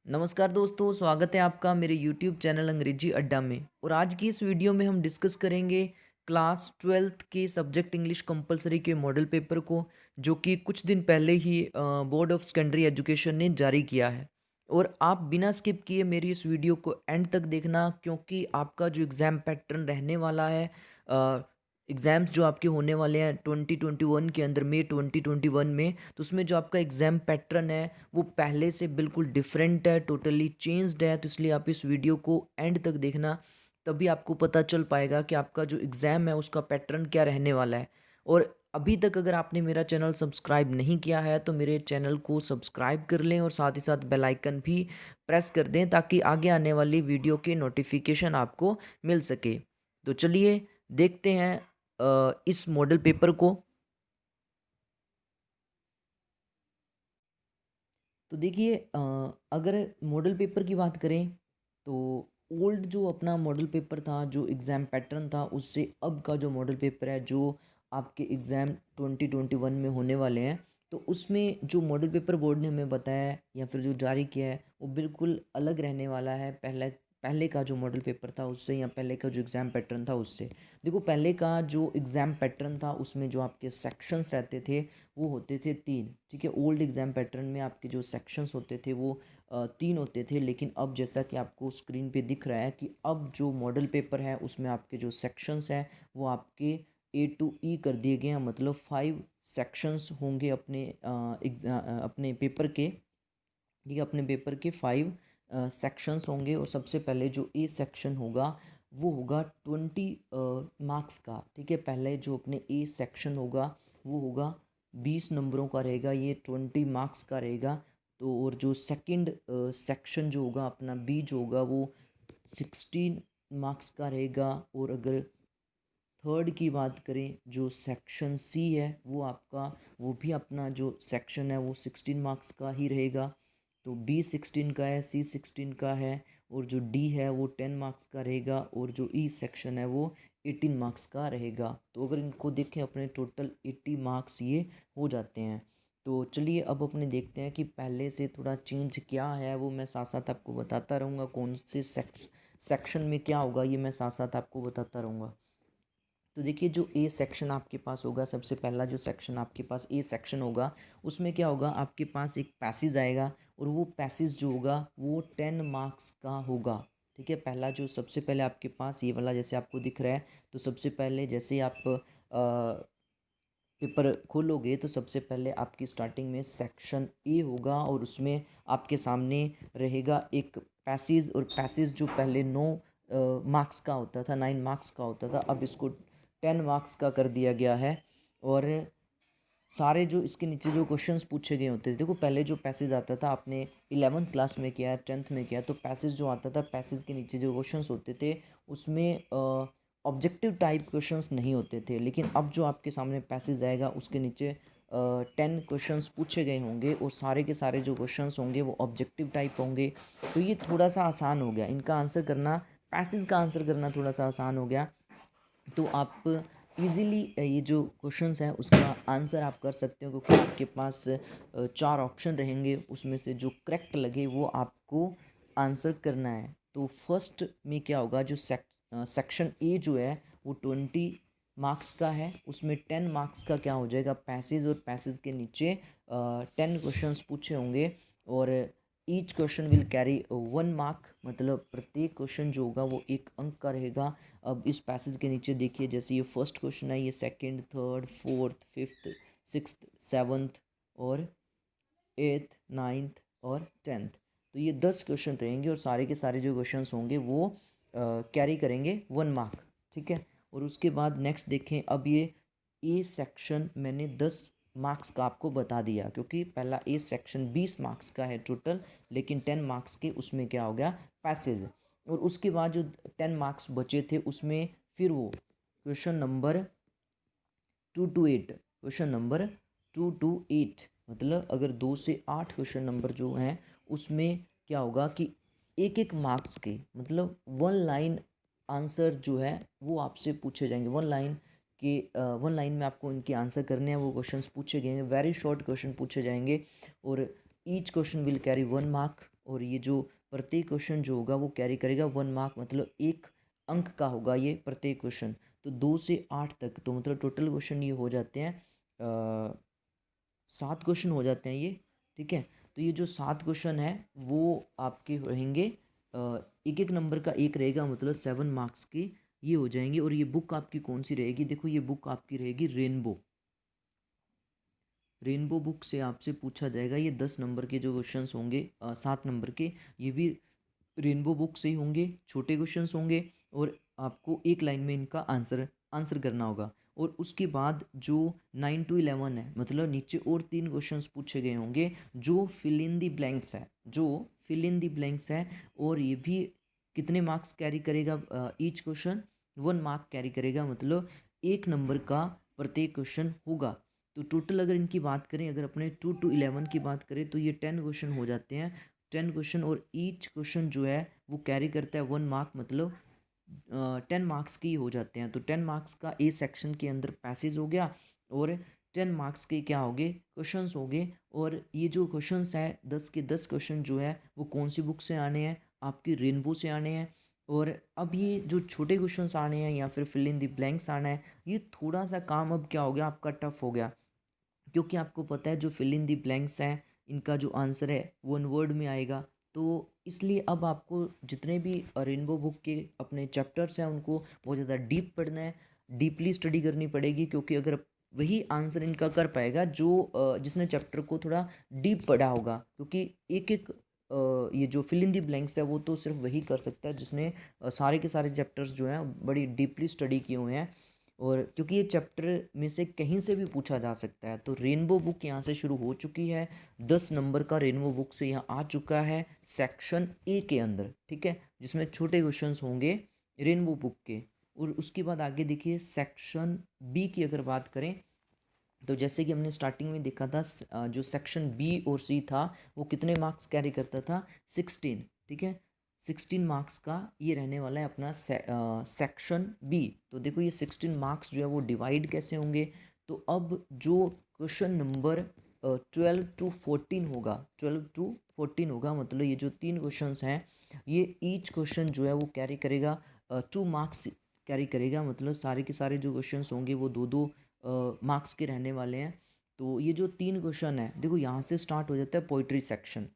नमस्कार दोस्तों, स्वागत है आपका मेरे YouTube चैनल अंग्रेजी अड्डा में। और आज की इस वीडियो में हम डिस्कस करेंगे क्लास 12th के सब्जेक्ट इंग्लिश कंपलसरी के मॉडल पेपर को, जो कि कुछ दिन पहले ही बोर्ड ऑफ सेकेंडरी एजुकेशन ने जारी किया है। और आप बिना स्किप किए मेरी इस वीडियो को एंड तक देखना, क्योंकि आपका जो एग्ज़ाम पैटर्न रहने वाला है, एग्ज़ाम्स जो आपके होने वाले हैं 2021 के अंदर, मई 2021 में, तो उसमें जो आपका एग्ज़ाम पैटर्न है वो पहले से बिल्कुल डिफरेंट है, टोटली चेंज्ड है। तो इसलिए आप इस वीडियो को एंड तक देखना, तभी आपको पता चल पाएगा कि आपका जो एग्ज़ाम है उसका पैटर्न क्या रहने वाला है। और अभी तक अगर आपने मेरा चैनल सब्सक्राइब नहीं किया है तो मेरे चैनल को सब्सक्राइब कर लें और साथ ही साथ बेल आइकन भी प्रेस कर दें, ताकि आगे आने वाली वीडियो के नोटिफिकेशन आपको मिल सके। तो चलिए देखते हैं इस मॉडल पेपर को। तो देखिए, अगर मॉडल पेपर की बात करें तो ओल्ड जो अपना मॉडल पेपर था, जो एग्ज़ाम पैटर्न था, उससे अब का जो मॉडल पेपर है, जो आपके एग्ज़ाम 2021 में होने वाले हैं, तो उसमें जो मॉडल पेपर बोर्ड ने हमें बताया है या फिर जो जारी किया है वो बिल्कुल अलग रहने वाला है पहले पहले का जो मॉडल पेपर था उससे, या पहले का जो एग्ज़ाम पैटर्न था उससे। देखो, पहले का जो एग्ज़ाम पैटर्न था उसमें जो आपके सेक्शंस रहते थे वो होते थे तीन। ठीक है, ओल्ड एग्ज़ाम पैटर्न में आपके जो सेक्शंस होते थे वो तीन होते थे। लेकिन अब जैसा कि आपको स्क्रीन पे दिख रहा है कि अब जो मॉडल पेपर है उसमें आपके जो सेक्शंस हैं वो आपके A to E कर दिए गए हैं। मतलब 5 सेक्शंस होंगे अपने पेपर के। ठीक है, अपने पेपर के 5 सेक्शंस होंगे। और सबसे पहले जो ए सेक्शन होगा वो होगा 20 मार्क्स का। ठीक है, पहले जो अपने ए सेक्शन होगा वो होगा 20 नंबरों का रहेगा, ये 20 मार्क्स का रहेगा। तो और जो सेकंड सेक्शन जो होगा अपना बी जो होगा वो 16 मार्क्स का रहेगा। और अगर थर्ड की बात करें, जो सेक्शन सी है वो भी अपना जो सेक्शन है वो 16 मार्क्स का ही रहेगा। तो बी 16 का है, सी 16 का है, और जो डी है वो 10 मार्क्स का रहेगा, और जो ई सेक्शन है वो 18 मार्क्स का रहेगा। तो अगर इनको देखें, अपने टोटल 80 मार्क्स ये हो जाते हैं। तो चलिए अब अपने देखते हैं कि पहले से थोड़ा चेंज क्या है, वो मैं साथ साथ आपको बताता रहूँगा। कौन से सेक्शन में क्या होगा ये मैं साथ साथ आपको बताता रहूँगा। तो देखिए, जो ए सेक्शन आपके पास होगा, सबसे पहला जो सेक्शन आपके पास ए सेक्शन होगा, उसमें क्या होगा, आपके पास एक पैसेज आएगा। और वो पैसेज जो होगा वो 10 मार्क्स का होगा। ठीक है, पहला जो सबसे पहले आपके पास ये वाला जैसे आपको दिख रहा है, तो सबसे पहले जैसे आप पेपर खोलोगे तो सबसे पहले आपकी स्टार्टिंग में सेक्शन ए होगा, और उसमें आपके सामने रहेगा एक पैसेज। और पैसेज जो पहले 9 मार्क्स का होता था, 9 मार्क्स का होता था, अब इसको 10 मार्क्स का कर दिया गया है। और सारे जो इसके नीचे जो क्वेश्चंस पूछे गए होते थे, देखो पहले जो पैसेज आता था, आपने 11th क्लास में किया है, 10th में किया है, तो पैसेज जो आता था, पैसेज के नीचे जो क्वेश्चंस होते थे उसमें ऑब्जेक्टिव टाइप क्वेश्चंस नहीं होते थे। लेकिन अब जो आपके सामने पैसेज आएगा उसके नीचे 10 क्वेश्चंस पूछे गए होंगे, और सारे के सारे जो क्वेश्चंस होंगे वो ऑब्जेक्टिव टाइप होंगे। तो ये थोड़ा सा आसान हो गया इनका आंसर करना, पैसेज का आंसर करना थोड़ा सा आसान हो गया। तो आप इजीली ये जो क्वेश्चंस है उसका आंसर आप कर सकते हो, क्योंकि आपके पास 4 ऑप्शन रहेंगे, उसमें से जो करेक्ट लगे वो आपको आंसर करना है। तो फर्स्ट में क्या होगा, जो सेक्शन ए जो है वो 20 मार्क्स का है, उसमें 10 मार्क्स का क्या हो जाएगा, पैसेज। और पैसेज के नीचे 10 क्वेश्चंस पूछे होंगे, और each question will carry 1 mark. मतलब प्रत्येक क्वेश्चन जो होगा वो 1 अंक का रहेगा। अब इस पैसेज के नीचे देखिए, जैसे ये फर्स्ट क्वेश्चन है, ये second, third, fourth, fifth, sixth, seventh और एट्थ, नाइन्थ और टेंथ। तो ये 10 क्वेश्चन रहेंगे, और सारे के सारे जो क्वेश्चंस होंगे वो कैरी करेंगे 1 मार्क। ठीक है, और उसके बाद नेक्स्ट देखें, अब ये ए सेक्शन मैंने 10 मार्क्स का आपको बता दिया, क्योंकि पहला ए सेक्शन 20 मार्क्स का है टोटल, लेकिन 10 मार्क्स के उसमें क्या हो गया, पैसेज। और उसके बाद जो 10 मार्क्स बचे थे उसमें फिर वो question number 2 to 8, question number 2 to 8, मतलब अगर 2 से 8 क्वेश्चन नंबर जो हैं उसमें क्या होगा कि एक एक मार्क्स के, मतलब 1 लाइन आंसर जो है वो आपसे पूछे जाएंगे। 1 लाइन में आपको इनके आंसर करने हैं, वो क्वेश्चंस पूछे गए हैं, वेरी शॉर्ट क्वेश्चन पूछे जाएंगे। और each question will carry 1 mark. और ये जो प्रत्येक क्वेश्चन जो होगा वो कैरी करेगा 1 मार्क, मतलब 1 अंक का होगा ये प्रत्येक क्वेश्चन। तो 2 से 8 तक, तो मतलब टोटल क्वेश्चन ये हो जाते हैं 7 क्वेश्चन हो जाते हैं ये, ठीक है। तो ये जो 7 क्वेश्चन है वो आपके रहेंगे, एक एक नंबर का एक रहेगा, मतलब 7 मार्क्स के ये हो जाएंगे। और ये बुक आपकी कौन सी रहेगी, देखो ये बुक आपकी रहेगी रेनबो। रेनबो बुक से आपसे पूछा जाएगा ये 10 नंबर के जो क्वेश्चंस होंगे, 7 नंबर के, ये भी रेनबो बुक से ही होंगे, छोटे क्वेश्चंस होंगे। और आपको एक लाइन में इनका आंसर आंसर करना होगा। और उसके बाद जो 9 to 11 है, मतलब नीचे और 3 क्वेश्चंस पूछे गए होंगे जो फिल इन दी ब्लैंक्स है, जो फिल इन दी ब्लैंक्स है। और ये भी कितने मार्क्स कैरी करेगा, ईच क्वेश्चन 1 मार्क कैरी करेगा, मतलब 1 नंबर का प्रत्येक क्वेश्चन होगा। तो टोटल अगर इनकी बात करें, अगर अपने 2 to 11 की बात करें, तो ये 10 क्वेश्चन हो जाते हैं, 10 क्वेश्चन। और ईच क्वेश्चन जो है वो कैरी करता है 1 मार्क, मतलब 10 मार्क्स की हो जाते हैं। तो 10 मार्क्स का ए सेक्शन के अंदर पैसेज हो गया, और 10 मार्क्स के क्या हो गए, क्वेश्चंस हो गए। और ये जो क्वेश्चंस है 10 के 10 क्वेश्चन जो है वो कौन सी बुक से आने हैं, आपकी रेनबो से आने हैं। और अब ये जो छोटे क्वेश्चंस आने हैं या फिर फिल इन द ब्लैंक्स आना है, ये थोड़ा सा काम अब क्या हो गया आपका, टफ हो गया। क्योंकि आपको पता है जो फिल इन दी ब्लैंक्स हैं, इनका जो आंसर है 1 वर्ड में आएगा। तो इसलिए अब आपको जितने भी रेनबो बुक के अपने चैप्टर्स हैं उनको बहुत ज़्यादा डीप पढ़ना है, डीपली स्टडी करनी पड़ेगी। क्योंकि अगर वही आंसर इनका कर पाएगा जो जिसने चैप्टर को थोड़ा डीप पढ़ा होगा। क्योंकि एक एक ये जो फिल इन दी ब्लैंक्स है वो तो सिर्फ वही कर सकता है जिसने सारे के सारे चैप्टर्स जो हैं बड़ी डीपली स्टडी किए हुए हैं। और क्योंकि ये चैप्टर में से कहीं से भी पूछा जा सकता है। तो रेनबो बुक यहाँ से शुरू हो चुकी है, 10 नंबर का रेनबो बुक से यहाँ आ चुका है सेक्शन ए के अंदर, ठीक है, जिसमें छोटे क्वेश्चंस होंगे रेनबो बुक के। और उसके बाद आगे देखिए सेक्शन बी की अगर बात करें, तो जैसे कि हमने स्टार्टिंग में देखा था, जो सेक्शन बी और सी था वो कितने मार्क्स कैरी करता था, 16, ठीक है। 16 मार्क्स का ये रहने वाला है अपना सेक्शन बी। तो देखो ये 16 मार्क्स जो है वो डिवाइड कैसे होंगे। तो अब जो क्वेश्चन नंबर 12 to 14 होगा, 12 to 14 होगा, मतलब ये जो 3 क्वेश्चंस हैं ये ईच क्वेश्चन जो है वो कैरी करेगा 2 मार्क्स कैरी करेगा। मतलब सारे के सारे जो क्वेश्चंस होंगे वो 2-2 मार्क्स के रहने वाले हैं। तो ये जो 3 क्वेश्चन है, देखो यहाँ से स्टार्ट हो जाता है पोइट्री सेक्शन,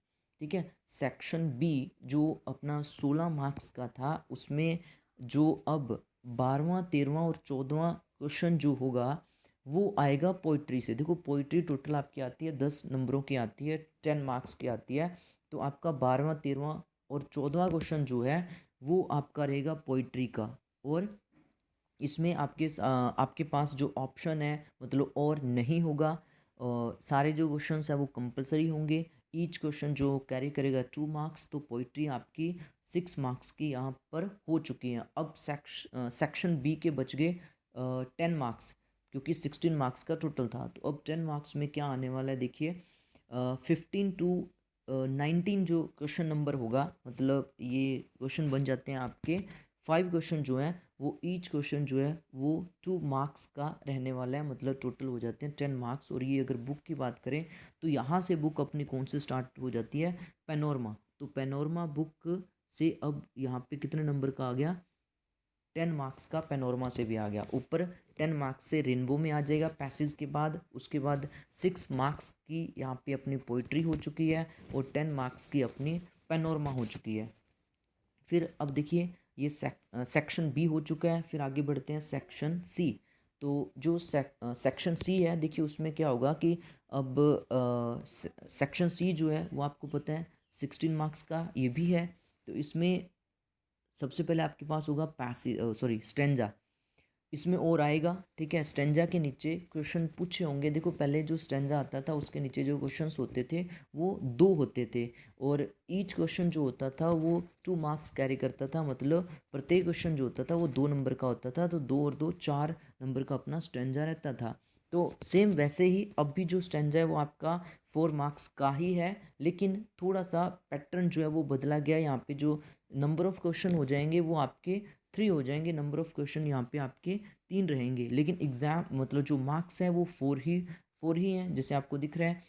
ठीक है। सेक्शन बी जो अपना 16 मार्क्स का था, उसमें जो अब 12वां 13वां और 14वां क्वेश्चन जो होगा वो आएगा पोइट्री से। देखो पोइट्री टोटल आपकी आती है 10 नंबरों की आती है, 10 मार्क्स की आती है। तो आपका 12वां 13वां और 14वां क्वेश्चन जो है वो आपका रहेगा पोइट्री का। और इसमें आपके पास जो ऑप्शन है मतलब और नहीं होगा, सारे जो क्वेश्चंस है वो कंपलसरी होंगे। ईच क्वेश्चन जो कैरी करेगा 2 मार्क्स। तो पोइट्री आपकी 6 मार्क्स की यहाँ पर हो चुकी है। अब सेक्शन बी के बच गए 10 मार्क्स, क्योंकि 16 मार्क्स का टोटल था। तो अब 10 मार्क्स में क्या आने वाला है, देखिए 15 to 19 जो क्वेश्चन नंबर होगा, मतलब ये क्वेश्चन बन जाते हैं आपके 5 क्वेश्चन जो हैं वो ईच क्वेश्चन जो है वो 2 मार्क्स का रहने वाला है, मतलब टोटल हो जाते हैं 10 मार्क्स। और ये अगर बुक की बात करें तो यहाँ से बुक अपनी कौन से स्टार्ट हो जाती है, पैनोरमा। तो पैनोरमा बुक से अब यहाँ पे कितने नंबर का आ गया, 10 मार्क्स का पैनोरमा से भी आ गया। ऊपर 10 मार्क्स से रेनबो में आ जाएगा पैसेज के बाद। उसके बाद 6 मार्क्स की यहाँ पे अपनी पोइट्री हो चुकी है, और 10 मार्क्स की अपनी पैनोरमा हो चुकी है। फिर अब देखिए ये सेक्शन बी हो चुका है। फिर आगे बढ़ते हैं सेक्शन सी। तो जो सेक्शन सी है, देखिए उसमें क्या होगा कि अब सेक्शन सी जो है वो आपको पता है 16 मार्क्स का ये भी है। तो इसमें सबसे पहले आपके पास होगा पैसिव, सॉरी, स्टेंजा, इसमें और आएगा, ठीक है। स्टेंजा के नीचे क्वेश्चन पूछे होंगे। देखो पहले जो स्टेंजा आता था उसके नीचे जो क्वेश्चंस होते थे वो 2 होते थे, और ईच क्वेश्चन जो होता था वो 2 मार्क्स कैरी करता था, मतलब प्रत्येक क्वेश्चन जो होता था वो 2 नंबर का होता था। तो 2 और 2 4 नंबर का अपना स्टेंजा रहता था। तो सेम वैसे ही अब भी जो स्टेंजा है वो आपका 4 मार्क्स का ही है, लेकिन थोड़ा सा पैटर्न जो है वो बदला गया। यहाँ पे जो नंबर ऑफ क्वेश्चन हो जाएंगे वो आपके 3 हो जाएंगे, नंबर ऑफ क्वेश्चन यहाँ पे आपके 3 रहेंगे, लेकिन एग्ज़ाम मतलब जो मार्क्स हैं वो 4 ही हैं, जैसे आपको दिख रहा है।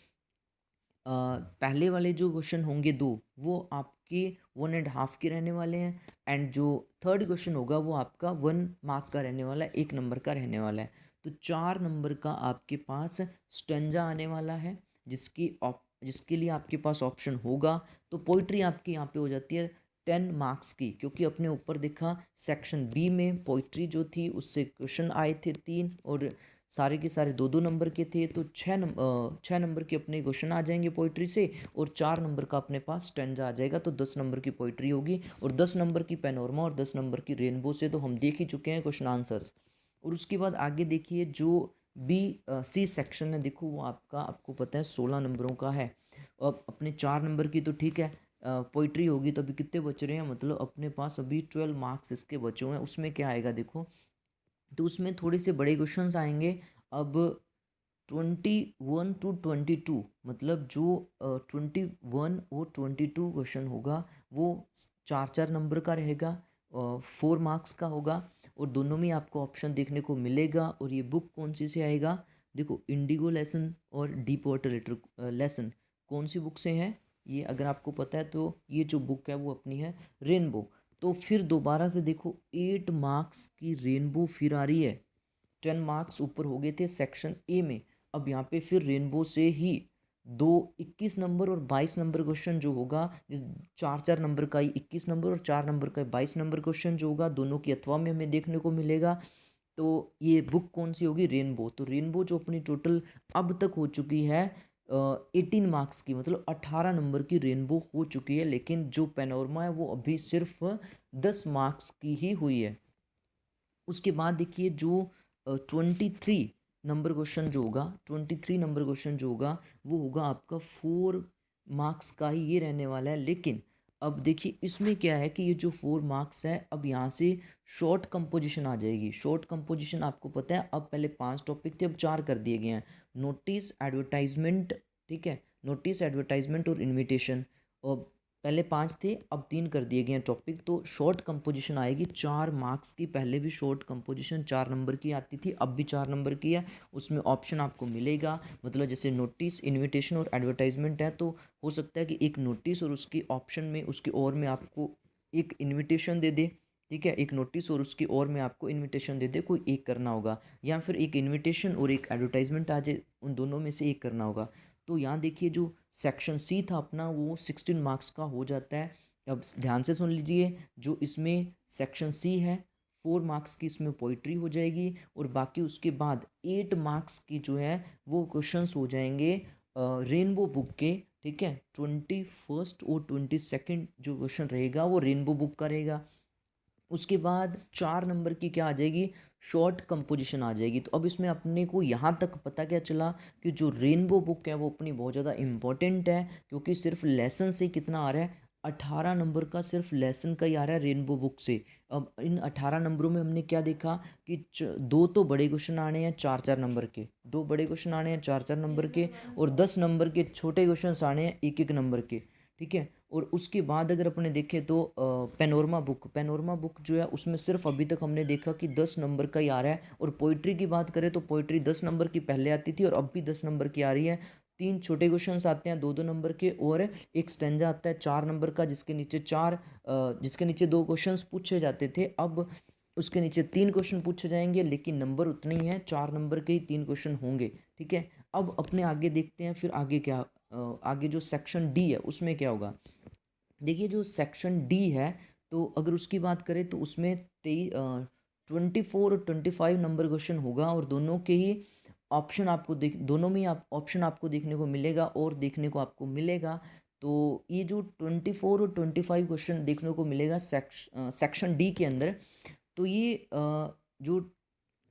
पहले वाले जो क्वेश्चन होंगे दो, वो आपके 1.5 के रहने वाले हैं, एंड जो थर्ड क्वेश्चन होगा वो आपका 1 मार्क का रहने वाला है, 1 नंबर का रहने वाला है। तो 4 नंबर का आपके पास स्टेंजा आने वाला है, जिसके लिए आपके पास ऑप्शन होगा। तो पोइट्री आपकी यहाँ पे हो जाती है 10 मार्क्स की, क्योंकि अपने ऊपर देखा सेक्शन बी में पोइट्री जो थी उससे क्वेश्चन आए थे 3, और सारे के सारे 2-2 नंबर के थे। तो 6 नंबर के अपने क्वेश्चन आ जाएंगे पोइट्री से, और 4 नंबर का अपने पास स्टैंजा आ जाएगा। तो 10 नंबर की पोइट्री होगी, और 10 नंबर की पैनोरमा, और 10 नंबर की रेनबो से तो हम देख ही चुके हैं क्वेश्चन आंसर्स। और उसके बाद आगे देखिए जो बी सी सेक्शन है, देखो वो आपको पता है 16 नंबरों का है। अब अपने 4 नंबर की तो ठीक है पोइट्री होगी, तो अभी कितने बच रहे हैं, मतलब अपने पास अभी 12 मार्क्स इसके बचे हुए हैं। उसमें क्या आएगा देखो, तो उसमें थोड़े से बड़े क्वेश्चंस आएंगे। अब 21 to 22, मतलब जो 21 और 22 क्वेश्चन होगा वो 4-4 नंबर का रहेगा, 4 मार्क्स का होगा, और दोनों में आपको ऑप्शन देखने को मिलेगा। और ये बुक कौन सी से आएगा, देखो इंडिगो लेसन और डीप वाटर लेसन कौन सी बुक से हैं, ये अगर आपको पता है तो ये जो बुक है वो अपनी है रेनबो। तो फिर दोबारा से देखो 8 मार्क्स की रेनबो फिर आ रही है। 10 मार्क्स ऊपर हो गए थे सेक्शन ए में, अब यहाँ पे फिर रेनबो से ही दो 21 नंबर और 22 नंबर क्वेश्चन जो होगा, जिस 4-4 नंबर का ही 21 नंबर और 4 नंबर का 22 नंबर क्वेश्चन जो होगा, दोनों की अथवा में हमें देखने को मिलेगा। तो ये बुक कौन सी होगी, रेनबो। तो रेनबो जो अपनी टोटल अब तक हो चुकी है 18 मार्क्स की, मतलब 18 नंबर की रेनबो हो चुकी है, लेकिन जो पेनोरमा है वो अभी सिर्फ 10 मार्क्स की ही हुई है। उसके बाद देखिए जो 23 नंबर क्वेश्चन जो होगा, 23 नंबर क्वेश्चन जो होगा वो होगा आपका 4 मार्क्स का ही ये रहने वाला है। लेकिन अब देखिए इसमें क्या है कि ये जो 4 मार्क्स है, अब यहाँ से शॉर्ट कंपोजिशन आ जाएगी। शॉर्ट कंपोजिशन आपको पता है, अब पहले 5 टॉपिक थे, अब 4 कर दिए गए हैं। नोटिस, एडवर्टाइजमेंट, ठीक है, नोटिस, एडवर्टाइजमेंट और इनविटेशन। और पहले 5 थे, अब 3 कर दिए गए हैं टॉपिक। तो शॉर्ट कंपोजिशन आएगी 4 मार्क्स की। पहले भी शॉर्ट कंपोजिशन 4 नंबर की आती थी, अब भी 4 नंबर की है। उसमें ऑप्शन आपको मिलेगा, मतलब जैसे नोटिस, इनविटेशन और एडवर्टाइजमेंट है, तो हो सकता है कि एक नोटिस और उसकी ऑप्शन में उसकी और में आपको एक इन्विटेशन दे दे, ठीक है, एक नोटिस और उसकी और में आपको इन्विटेशन दे दे, कोई एक करना होगा, या फिर एक इन्विटेशन और एक एडवर्टाइजमेंट आ जाए, उन दोनों में से एक करना होगा। तो यहाँ देखिए जो सेक्शन सी था अपना वो 16 मार्क्स का हो जाता है। अब ध्यान से सुन लीजिए, जो इसमें सेक्शन सी है 4 मार्क्स की इसमें पोइट्री हो जाएगी, और बाकी उसके बाद 8 मार्क्स की जो है वो क्वेश्चंस हो जाएंगे रेनबो बुक के, ठीक है। 21 और 22 जो क्वेश्चन रहेगा वो रेनबो बुक का रहेगा। उसके बाद 4 नंबर की क्या आ जाएगी, शॉर्ट कंपोजिशन आ जाएगी। तो अब इसमें अपने को यहाँ तक पता क्या चला कि जो रेनबो बुक है वो अपनी बहुत ज़्यादा इंपॉर्टेंट है, क्योंकि सिर्फ लेसन से कितना आ रहा है, 18 नंबर का सिर्फ लेसन का ही आ रहा है रेनबो बुक से। अब इन 18 नंबरों में हमने क्या देखा कि दो तो बड़े क्वेश्चन आने हैं 4-4 नंबर के, दो बड़े क्वेश्चन आने हैं 4-4 नंबर के, और 10 नंबर के छोटे क्वेश्चन आने हैं 1-1 नंबर के, ठीक है। और उसके बाद अगर अपने देखें तो पेनोरमा बुक जो है उसमें सिर्फ अभी तक हमने देखा कि 10 नंबर का ही आ रहा है। और पोइट्री की बात करें तो पोइट्री 10 नंबर की पहले आती थी और अब भी 10 नंबर की आ रही है। 3 छोटे क्वेश्चंस आते हैं 2-2 नंबर के, और एक स्टेंजा आता है 4 नंबर का, जिसके नीचे 2 क्वेश्चंस पूछे जाते थे। अब उसके नीचे 3 क्वेश्चन पूछे जाएंगे, लेकिन नंबर उतने ही हैं, 4 नंबर के ही 3 क्वेश्चन होंगे, ठीक है। अब अपने आगे देखते हैं फिर आगे क्या, आगे जो सेक्शन डी है उसमें क्या होगा। देखिए जो सेक्शन डी है, तो अगर उसकी बात करें तो उसमें 24 और 25 नंबर क्वेश्चन होगा, और दोनों के ही ऑप्शन आपको दोनों में ही आप ऑप्शन आपको देखने को मिलेगा और देखने को आपको मिलेगा। तो ये जो 24 और 25 क्वेश्चन देखने को मिलेगा सेक्शन डी के अंदर, तो ये जो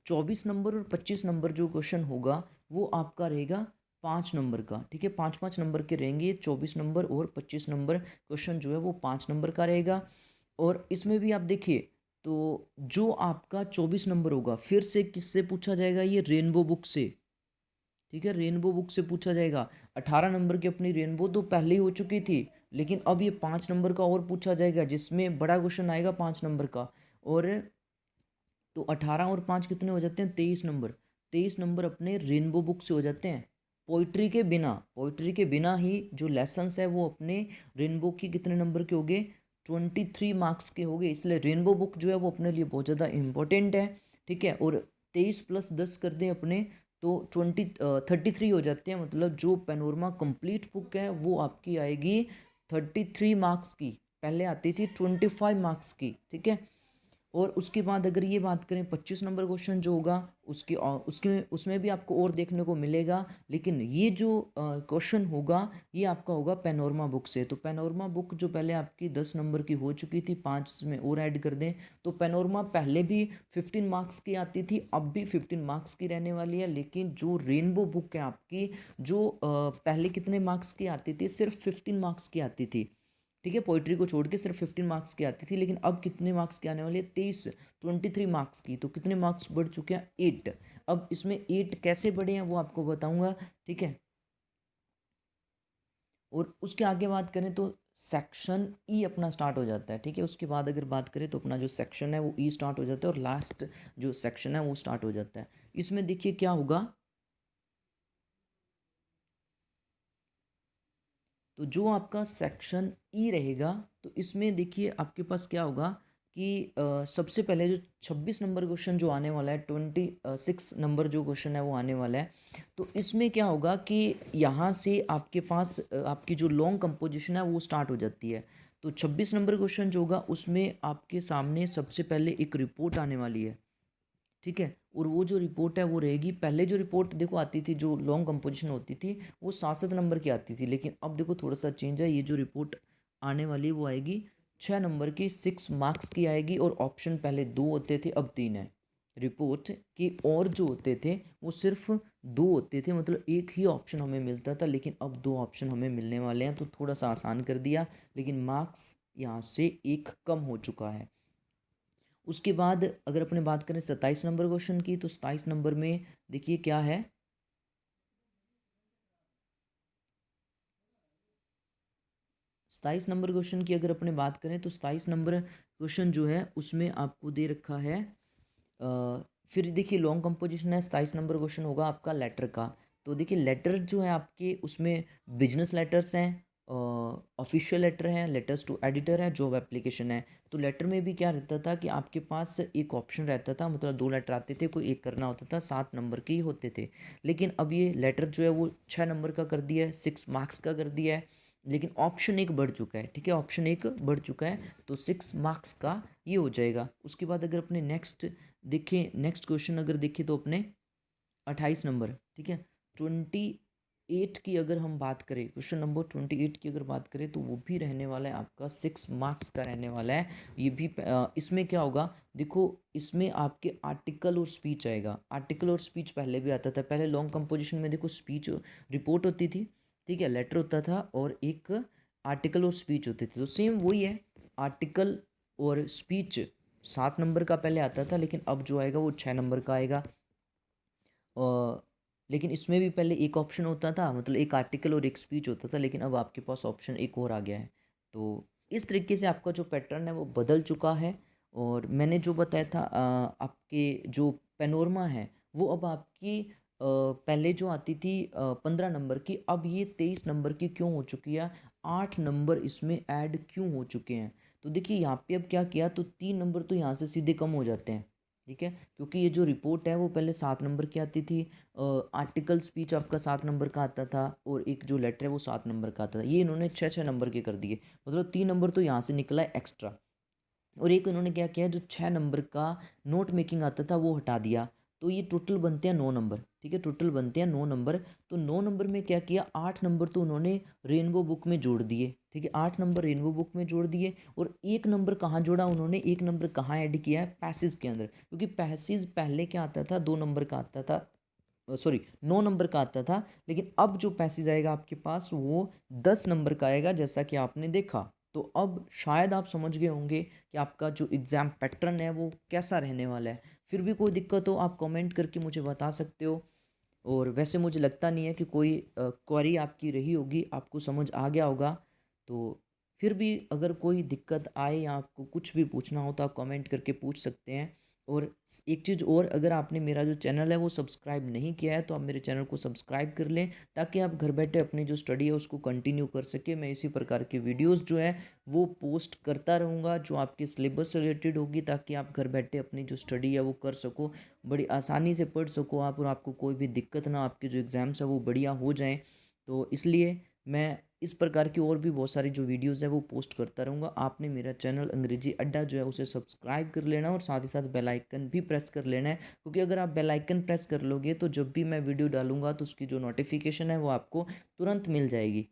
24 नंबर और 25 नंबर जो क्वेश्चन होगा वो आपका रहेगा 5 नंबर का, ठीक है। 5-5 नंबर के रहेंगे, 24 नंबर और 25 नंबर क्वेश्चन जो है वो 5 नंबर का रहेगा। और इसमें भी आप देखिए तो जो आपका 24 नंबर होगा फिर से किससे पूछा जाएगा, ये रेनबो बुक से, ठीक है, रेनबो बुक से पूछा जाएगा। 18 नंबर की अपनी रेनबो तो पहले ही हो चुकी थी, लेकिन अब ये 5 नंबर का और पूछा जाएगा, जिसमें बड़ा क्वेश्चन आएगा 5 नंबर का। और तो 18 और 5 कितने हो जाते हैं, 23 नंबर। 23 नंबर अपने रेनबो बुक से हो जाते हैं, पोइट्री के बिना ही जो लेसन्स है वो अपने रेनबो की कितने नंबर के हो गए, 23 मार्क्स के हो गए। इसलिए रेनबो बुक जो है वो अपने लिए बहुत ज़्यादा इम्पोर्टेंट है, ठीक है। और 23 + 10 कर दें अपने तो 33 हो जाते हैं। मतलब जो पैनोरमा कंप्लीट बुक है वो आपकी आएगी 33 मार्क्स की, पहले आती थी 25 मार्क्स की, ठीक है। और उसके बाद अगर ये बात करें 25 नंबर क्वेश्चन जो होगा उसके उसमें भी आपको और देखने को मिलेगा। लेकिन ये जो क्वेश्चन होगा ये आपका होगा पैनोरमा बुक से। तो पैनोरमा बुक जो पहले आपकी 10 नंबर की हो चुकी थी, 5 में और ऐड कर दें तो पैनोरमा पहले भी 15 मार्क्स की आती थी, अब भी 15 मार्क्स की रहने वाली है। लेकिन जो रेनबो बुक है आपकी, जो पहले कितने मार्क्स की आती थी, सिर्फ 15 मार्क्स की आती थी, ठीक है। पोइट्री को छोड़ के सिर्फ 15 मार्क्स की आती थी, लेकिन अब कितने मार्क्स की आने वाली है, 23 मार्क्स की। तो कितने मार्क्स बढ़ चुके हैं, 8। अब इसमें 8 कैसे बढ़े हैं वो आपको बताऊंगा, ठीक है। और उसके आगे बात करें तो सेक्शन ई अपना स्टार्ट हो जाता है, ठीक है। उसके बाद अगर बात करें तो अपना जो सेक्शन है वो ई स्टार्ट हो जाता है, और लास्ट जो सेक्शन है वो स्टार्ट हो जाता है। इसमें देखिए क्या होगा, तो जो आपका सेक्शन ई रहेगा तो इसमें देखिए आपके पास क्या होगा कि सबसे पहले जो 26 नंबर क्वेश्चन जो आने वाला है, 26 नंबर जो क्वेश्चन है वो आने वाला है। तो इसमें क्या होगा कि यहाँ से आपके पास आपकी जो लॉन्ग कंपोजिशन है वो स्टार्ट हो जाती है। तो 26 नंबर क्वेश्चन जो होगा उसमें आपके सामने सबसे पहले एक रिपोर्ट आने वाली है, ठीक है। और वो जो रिपोर्ट है वो रहेगी, पहले जो रिपोर्ट देखो आती थी जो लॉन्ग कंपोजिशन होती थी वो 67 नंबर की आती थी, लेकिन अब देखो थोड़ा सा चेंज है। ये जो रिपोर्ट आने वाली है वो आएगी 6 नंबर की, 6 मार्क्स की आएगी। और ऑप्शन पहले 2 होते थे अब 3 है रिपोर्ट की। और जो होते थे वो सिर्फ 2 होते थे, मतलब एक ही ऑप्शन हमें मिलता था, लेकिन अब 2 ऑप्शन हमें मिलने वाले हैं। तो थोड़ा सा आसान कर दिया, लेकिन मार्क्स यहाँ से एक कम हो चुका है। उसके बाद अगर अपने बात करें 27 नंबर क्वेश्चन की, तो 27 नंबर में देखिए क्या है, 27 नंबर क्वेश्चन की अगर अपने बात करें तो 27 नंबर क्वेश्चन जो है उसमें आपको दे रखा है फिर देखिए लॉन्ग कंपोजिशन है। 27 नंबर क्वेश्चन होगा आपका लेटर का। तो देखिए लेटर जो है आपके उसमें बिजनेस लेटर्स हैं, ऑफिशियल लेटर हैं, लेटर्स टू एडिटर है, जॉब एप्लीकेशन है। तो लेटर में भी क्या रहता था कि आपके पास एक ऑप्शन रहता था, मतलब 2 लेटर आते थे, कोई एक करना होता था, 7 नंबर के ही होते थे। लेकिन अब ये लेटर जो है वो 6 नंबर का कर दिया है, 6 मार्क्स का कर दिया है। लेकिन ऑप्शन एक बढ़ चुका है, ठीक है, ऑप्शन एक बढ़ चुका है, तो 6 मार्क्स का ये हो जाएगा। उसके बाद अगर अपने नेक्स्ट देखें, नेक्स्ट क्वेश्चन अगर देखें तो अपने 28 नंबर, ठीक है, 28 की अगर हम बात करें, क्वेश्चन नंबर 28 की अगर बात करें तो वो भी रहने वाला है आपका 6 मार्क्स का रहने वाला है। ये भी इसमें क्या होगा, देखो इसमें आपके आर्टिकल और स्पीच आएगा। आर्टिकल और स्पीच पहले भी आता था, पहले लॉन्ग कंपोजिशन में देखो स्पीच रिपोर्ट होती थी, ठीक है, लेटर होता था, और एक आर्टिकल और स्पीच होती थी। तो सेम वही है, आर्टिकल और स्पीच 7 नंबर का पहले आता था, लेकिन अब जो आएगा वो 6 नंबर का आएगा। लेकिन इसमें भी पहले एक ऑप्शन होता था, मतलब एक आर्टिकल और एक स्पीच होता था, लेकिन अब आपके पास ऑप्शन एक और आ गया है। तो इस तरीके से आपका जो पैटर्न है वो बदल चुका है। और मैंने जो बताया था आपके जो पैनोरमा है वो अब आपकी पहले जो आती थी 15 नंबर की, अब ये 23 नंबर की क्यों हो चुकी है, 8 नंबर इसमें ऐड क्यों हो चुके हैं। तो देखिए यहाँ पे अब क्या किया, तो 3 नंबर तो यहाँ से सीधे कम हो जाते हैं, ठीक है, क्योंकि ये जो रिपोर्ट है वो पहले 7 नंबर की आती थी, आर्टिकल स्पीच आपका 7 नंबर का आता था, और एक जो लेटर है वो 7 नंबर का आता था। ये इन्होंने 6 6 नंबर के कर दिए, मतलब 3 नंबर तो यहाँ से निकला है एक्स्ट्रा। और एक इन्होंने क्या किया, जो 6 नंबर का नोट मेकिंग आता था वो हटा दिया। तो ये टोटल बनते हैं 9 नंबर, ठीक है, टोटल बनते हैं 9 नंबर। तो 9 नंबर में क्या किया, 8 नंबर तो उन्होंने रेनबो बुक में जोड़ दिए, ठीक है, 8 नंबर रेनबो बुक में जोड़ दिए। और 1 नंबर कहाँ जोड़ा उन्होंने, 1 नंबर कहाँ ऐड किया है, पैसेज के अंदर, क्योंकि पैसेज पहले क्या आता था, 2 नंबर का आता था, सॉरी 9 नंबर का आता था। लेकिन अब जो पैसेज आएगा आपके पास वो 10 नंबर का आएगा, जैसा कि आपने देखा। तो अब शायद आप समझ गए होंगे कि आपका जो एग्ज़ाम पैटर्न है वो कैसा रहने वाला है। फिर भी कोई दिक्कत हो आप कमेंट करके मुझे बता सकते हो। और वैसे मुझे लगता नहीं है कि कोई क्वेरी आपकी रही होगी, आपको समझ आ गया होगा। तो फिर भी अगर कोई दिक्कत आए या आपको कुछ भी पूछना हो तो आप कमेंट करके पूछ सकते हैं। और एक चीज़ और, अगर आपने मेरा जो चैनल है वो सब्सक्राइब नहीं किया है तो आप मेरे चैनल को सब्सक्राइब कर लें, ताकि आप घर बैठे अपनी जो स्टडी है उसको कंटिन्यू कर सके। मैं इसी प्रकार की वीडियोस जो है वो पोस्ट करता रहूँगा जो आपके सिलेबस से रिलेटेड होगी, ताकि आप घर बैठे अपनी जो स्टडी है वो कर सको, बड़ी आसानी से पढ़ सको आप, और आपको कोई भी दिक्कत ना, आपके जो एग्ज़ाम्स है वो बढ़िया हो जाएँ। तो इसलिए मैं इस प्रकार की और भी बहुत सारी जो वीडियोस है वो पोस्ट करता रहूँगा। आपने मेरा चैनल अंग्रेजी अड्डा जो है उसे सब्सक्राइब कर लेना, और साथ ही साथ बेल आइकन भी प्रेस कर लेना है, क्योंकि अगर आप बेल आइकन प्रेस कर लोगे तो जब भी मैं वीडियो डालूंगा तो उसकी जो नोटिफिकेशन है वो आपको तुरंत मिल जाएगी।